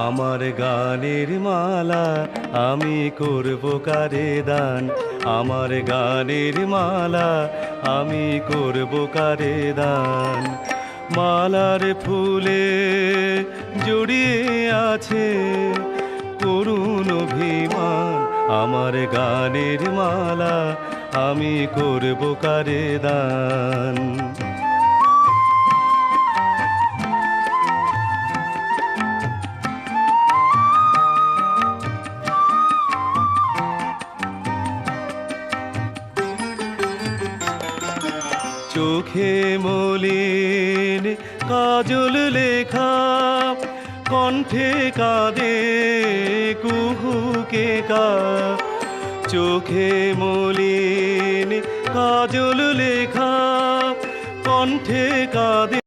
আমার গানের মালা আমি করব কারে দান, আমার গানের মালা আমি করব কারে দান। মালার ফুলে জড়িয়ে আছে করুণ অভিমান, আমার গানের মালা আমি করব কারে দান। চোখে মলিন কাজল লেখা, কণ্ঠে কাঁদে কুহুকে কা। চোখে মলিন কাজল লেখা, কণ্ঠে কাঁদে